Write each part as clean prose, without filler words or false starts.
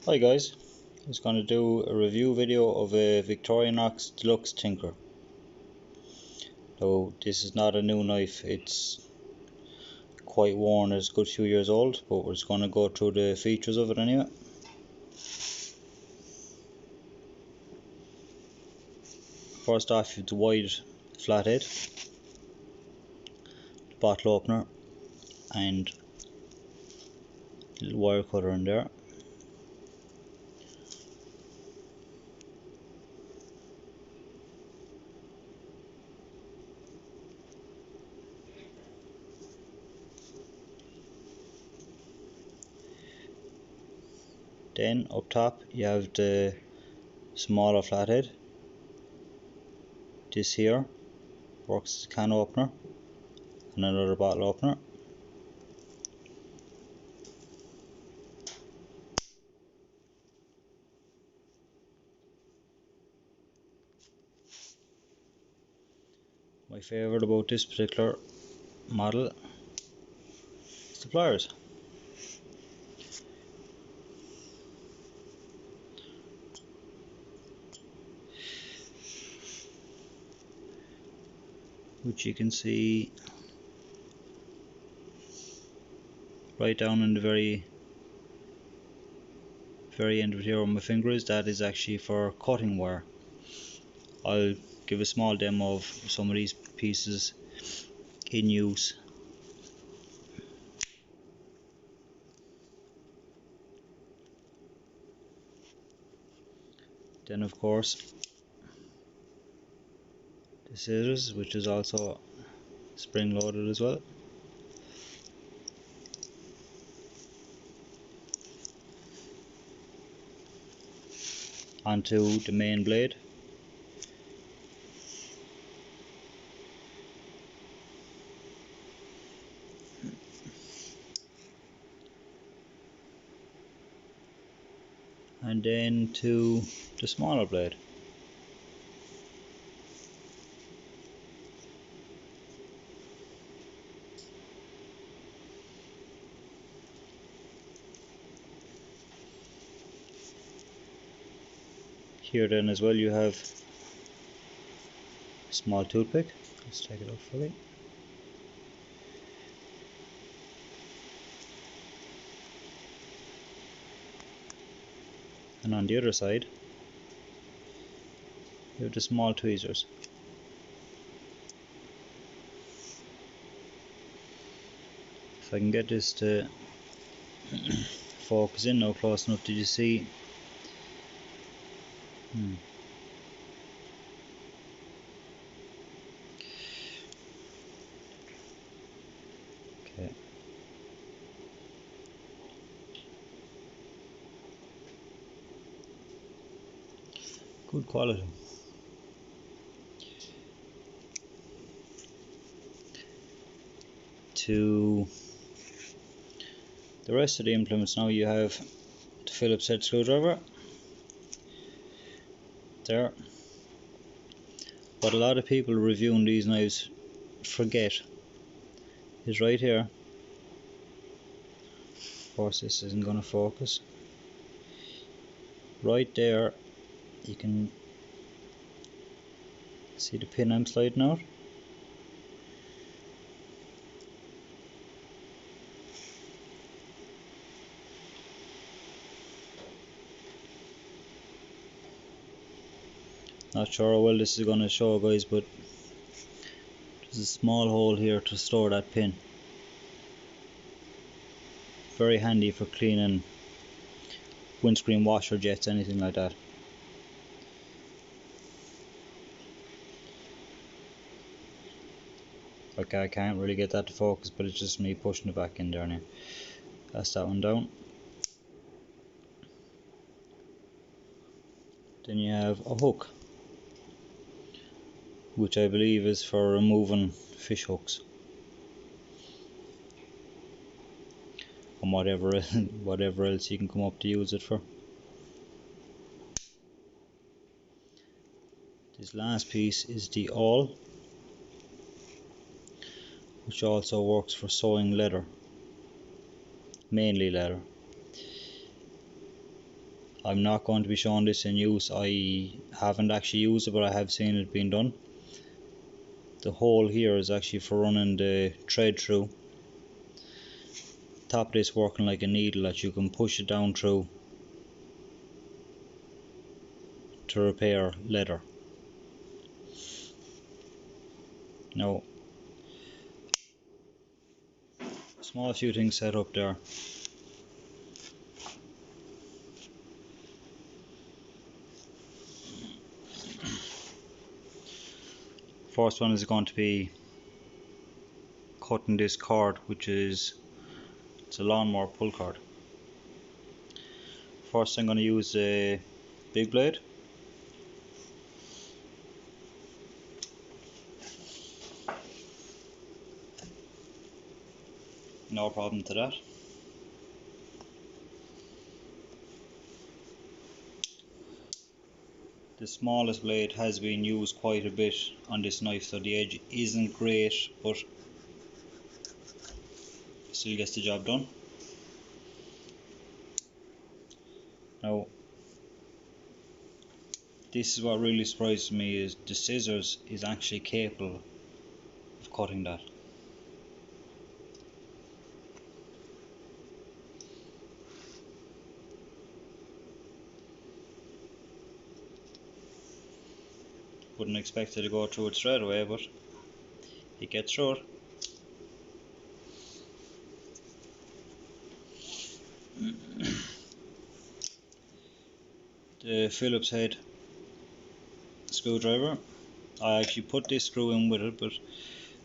Hi guys, I was going to do a review video of a Victorinox Deluxe Tinker. So this is not a new knife, it's quite worn, it's a good few years old, but we're just going to go through the features of it anyway. First off, you have the wide flathead, the bottle opener and a little wire cutter in there. Then up top you have the smaller flathead. This here works as a can opener and another bottle opener. My favourite about this particular model is the pliers. Which you can see right down in the very end of here where my finger is. That is actually for cutting wire. I'll give a small demo of some of these pieces in use. Then of course the scissors, which is also spring loaded as well. Onto the main blade. And then to the smaller blade. Here then as well you have a small toothpick. Let's take it out fully. And on the other side you have the small tweezers. If I can get this to focus in now close enough, did you see? Okay. Good quality. To the rest of the implements now, you have the Phillips head screwdriver there. What a lot of people reviewing these knives forget is right here. Of course this isn't going to focus. Right there you can see the pin I'm sliding out. Not sure how well this is going to show guys, but there's a small hole here to store that pin. Very handy for cleaning windscreen washer jets, anything like that. Okay, I can't really get that to focus, but it's just me pushing it back in there now. That's that one down. Then you have a hook, which I believe is for removing fish hooks and whatever else you can come up to use it for. This last piece is the awl, which also works for sewing leather, mainly leather. I'm not going to be showing this in use. I haven't actually used it, but I have seen it being done. The hole here is actually for running the thread through. Top of this working like a needle that you can push it down through to repair leather. Now, small few things set up there. First one is going to be cutting this cord, which is it's a lawnmower pull cord. First I'm going to use a big blade. No problem to that. The smallest blade has been used quite a bit on this knife, so the edge isn't great, but still gets the job done. Now, this is what really surprised me, is the scissors is actually capable of cutting that. Wouldn't expect it to go through it straight away, but it gets through it. The Phillips head screwdriver. I actually put this screw in with it, but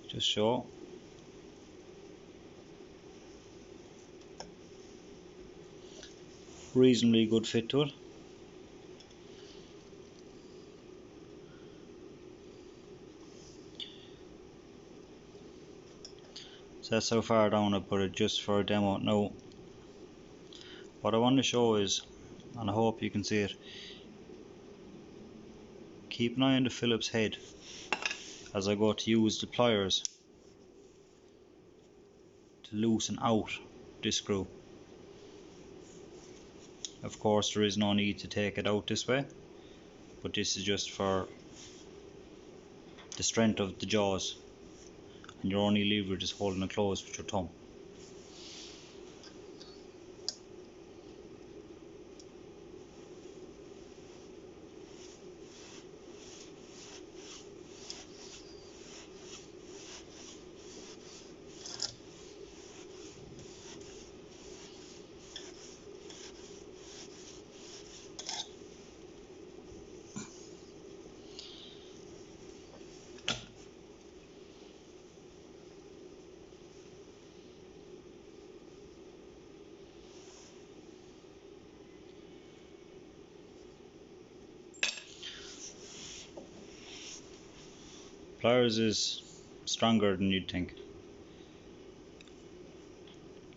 just show. Reasonably good fit to it. So that's how far down I put it, just for a demo. Now, what I want to show is, and I hope you can see it, keep an eye on the Phillips head as I go to use the pliers to loosen out this screw. Of course, there is no need to take it out this way, but this is just for the strength of the jaws, and your only leverage is holding it closed with your thumb. Pliers is stronger than you'd think.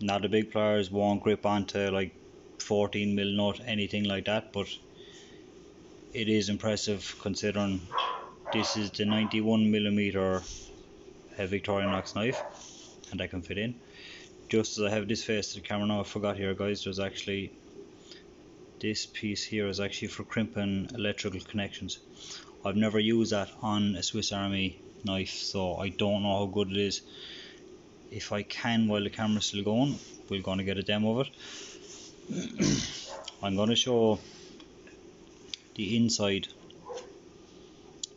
Now the big pliers won't grip onto like 14mm nut, anything like that, but it is impressive considering this is the 91mm Victorinox knife, and I can fit in. Just as I have this face to the camera now, I forgot here guys, there's actually this piece here is actually for crimping electrical connections. I've never used that on a Swiss Army knife, so I don't know how good it is. If I can, while the camera's still going, we're going to get a demo of it. I'm going to show the inside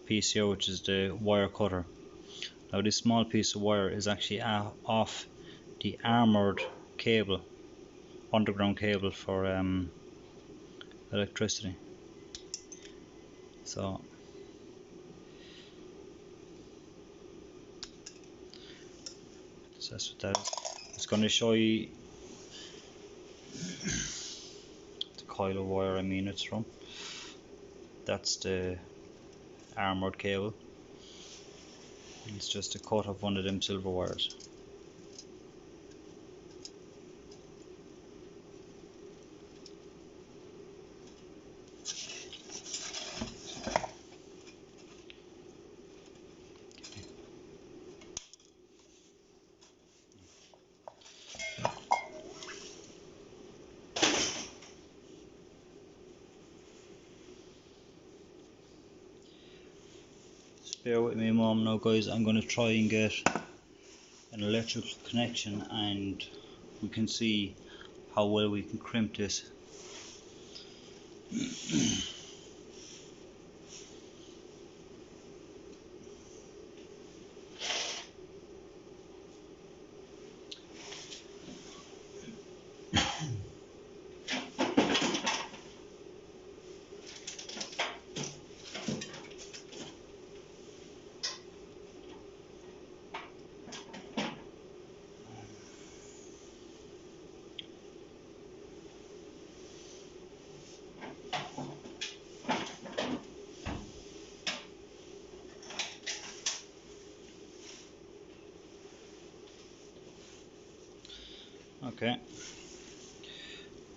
piece here, which is the wire cutter. Now this small piece of wire is actually off the armoured cable, underground cable for electricity. So that's what that is. It's going to show you the coil of wire it's from. That's the armoured cable. It's just a cut of one of them silver wires. bear with me a moment now, guys. I'm going to try and get an electrical connection and we can see how well we can crimp this. Okay,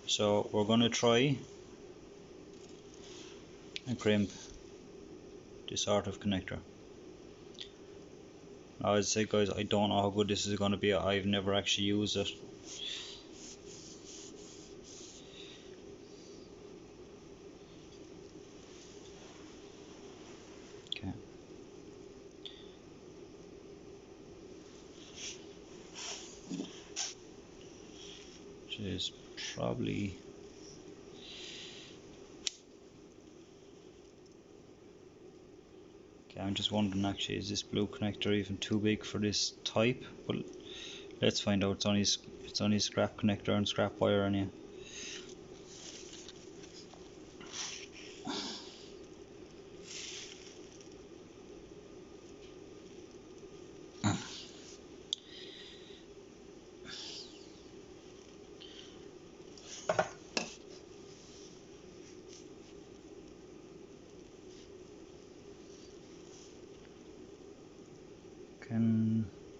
so we're going to try and crimp this sort of connector. Now, as I say, guys, I don't know how good this is going to be. I've never actually used it. Okay. Which is probably okay. I'm just wondering, actually, is this blue connector even too big for this type? But let's find out. It's only scrap connector and scrap wire on you.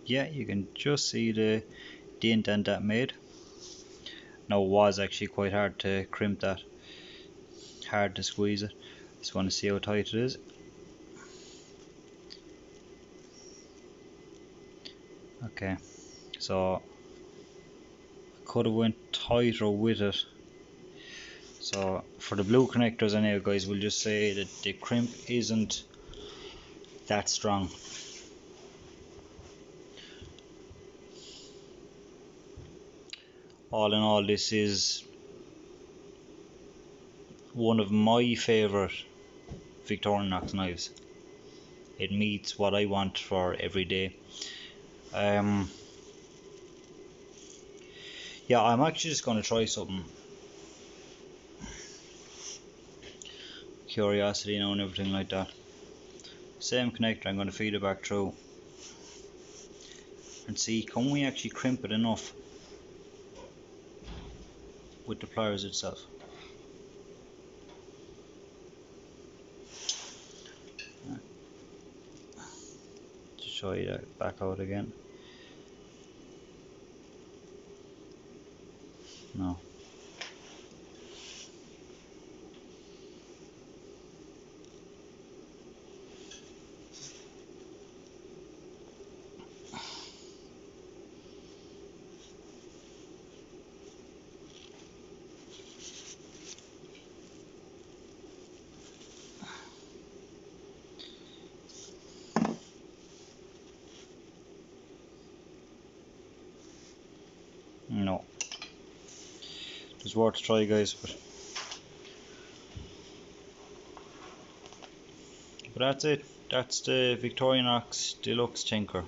Yeah, you can just see the indent that made. Now, it was actually quite hard to crimp that, hard to squeeze it. Just want to see how tight it is. Okay, so I could have went tighter with it. So for the blue connectors anyway, guys, we'll just say that the crimp isn't that strong. All in all, this is one of my favourite Victorinox knives. It meets what I want for every day. Yeah, I'm actually just going to try something. Curiosity now and everything like that. Same connector, I'm going to feed it back through and see, can we actually crimp it enough with the pliers itself. To show you that back out again. No. No. It's worth a try, guys, but that's it. That's the Victorinox Deluxe Tinker.